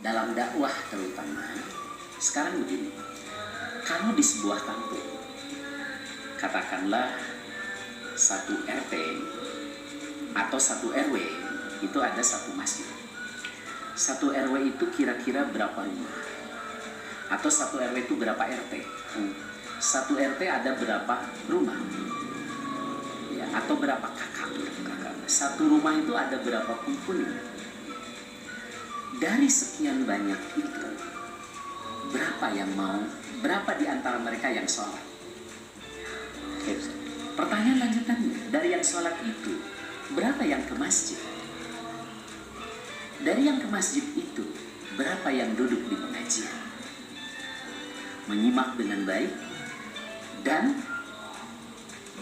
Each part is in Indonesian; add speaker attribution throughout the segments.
Speaker 1: dalam dakwah terutama, sekarang begini, kamu di sebuah kampung, katakanlah satu RT atau satu RW, itu ada satu masjid. Satu RW itu kira-kira berapa rumah? Atau satu RW itu berapa RT? Satu RT ada berapa rumah? Ya, atau berapa kakak? Satu rumah itu ada berapa penghuni? Dari sekian banyak itu, berapa di antara mereka yang sholat? Pertanyaan lanjutannya, dari yang sholat itu, berapa yang ke masjid? Dari yang ke masjid itu, berapa yang duduk di pengajian? Menyimak dengan baik, dan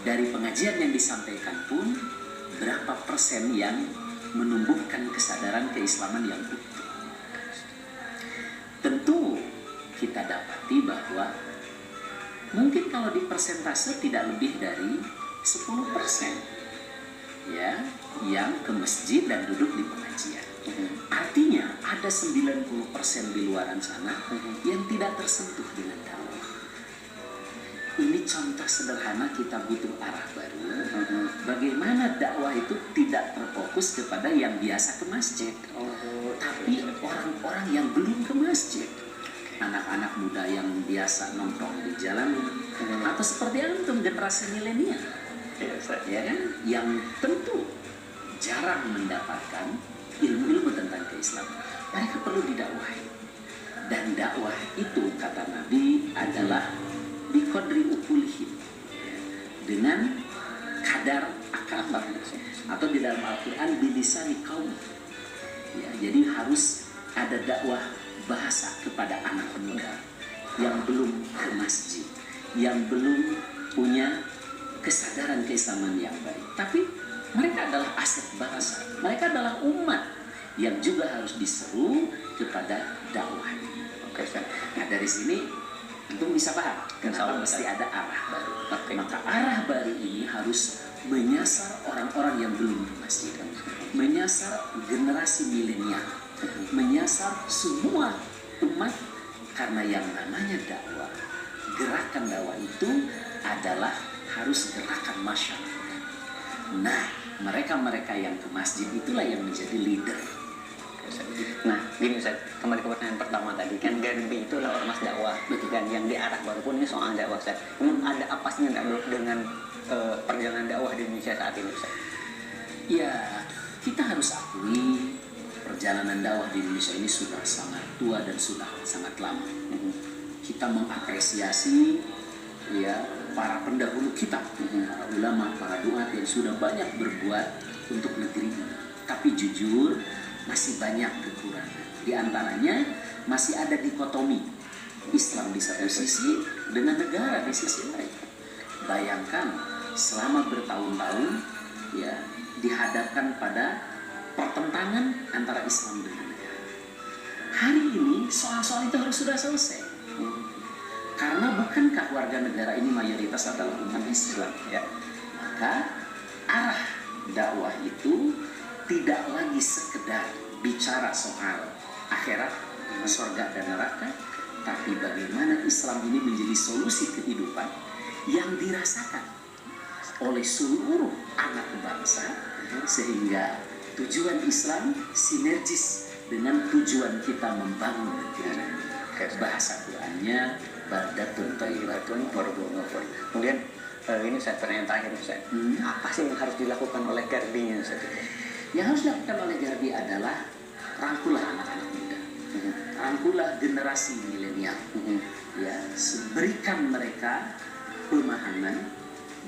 Speaker 1: dari pengajian yang disampaikan pun, berapa persen yang menumbuhkan kesadaran keislaman yang utuh? Tentu kita dapati bahwa mungkin kalau di persentase tidak lebih dari 10% ya, yang ke masjid dan duduk di pengajian. Artinya ada 90% di luaran sana yang tidak tersentuh dengan dakwah. Ini contoh sederhana, kita butuh arah baru. Bagaimana dakwah itu tidak terfokus kepada yang biasa ke masjid, tapi orang-orang yang belum ke masjid, anak-anak muda yang biasa nongkrong di jalanan, atau seperti antum generasi milenial, ya kan, yang tentu jarang mendapatkan ilmu-ilmu tentang keislaman. Mereka perlu didakwahi, dan dakwah itu kata Nabi adalah biqadri uqulihim, dengan kadar akal, atau di dalam Al-Quran bilisani qaum. Ya, jadi harus ada dakwah bahasa kepada anak muda yang belum ke masjid, yang belum punya kesadaran keislaman yang baik. Tapi mereka adalah aset bangsa, mereka adalah umat yang juga harus diseru kepada dakwah. Oke, nah dari sini itu bisa paham kenapa mesti ada arah baru. Maka arah baru ini harus menyasar orang-orang yang belum ke masjid, menyasar generasi milenial, menyasar semua umat, karena yang namanya dakwah, gerakan dakwah itu adalah harus gerakan masyarakat. Nah, mereka-mereka yang ke masjid itulah yang menjadi leader.
Speaker 2: Nah, gini Ustaz, kembali ke pertanyaan pertama tadi, kan Garbi itu adalah ormas dakwah, dan yang di arah baru pun ini soal dakwah Ustaz. Ada apa sih dengan perjalanan dakwah di Indonesia saat ini Ustaz?
Speaker 1: Ya, kita harus akui perjalanan dakwah di Indonesia ini sudah sangat tua dan sudah sangat lama. Kita mengapresiasi ya para pendahulu kita, para ulama, para duat yang sudah banyak berbuat untuk negeri ini. Tapi jujur, masih banyak kekurangan. Di antaranya masih ada dikotomi Islam di satu sisi dengan negara di sisi lain. Bayangkan selama bertahun-tahun ya dihadapkan pada pertentangan antara Islam dengan negara. Hari ini soal-soal itu harus sudah selesai. Karena bukankah warga negara ini mayoritas adalah umat Islam ya? Maka arah dakwah itu tidak lagi sekedar bicara soal akhirat, surga dan neraka, tapi bagaimana Islam ini menjadi solusi kehidupan yang dirasakan oleh seluruh anak bangsa, sehingga tujuan Islam sinergis dengan tujuan kita membangun negeri. Bahasa Qurannya bardatun thayyibatun fardun ghafur.
Speaker 2: Kemudian ini saya pertanyaan terakhir Ustaz. Apa sih yang harus dilakukan oleh Garbi Ustaz?
Speaker 1: Yang harus dilakukan oleh Garbi adalah rangkulah anak-anak muda, rangkulah generasi milenial, ya, berikan mereka pemahaman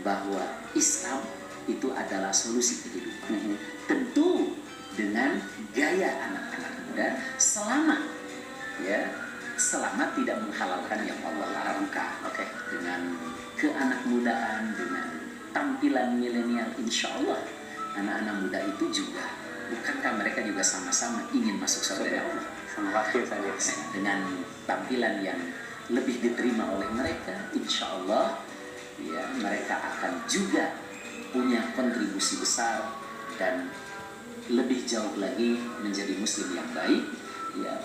Speaker 1: bahwa Islam itu adalah solusi kehidupan. Tentu dengan gaya anak-anak muda, selama tidak menghalalkan yang Allah larangkan. Dengan keanak mudaan, dengan tampilan milenial, insya Allah anak-anak muda itu juga, bukankah mereka juga sama-sama ingin masuk surga Allah?
Speaker 2: Sama wakil saja.
Speaker 1: Dengan tampilan yang lebih diterima oleh mereka, insya Allah ya mereka akan juga punya kontribusi besar dan lebih jauh lagi menjadi muslim yang baik ya.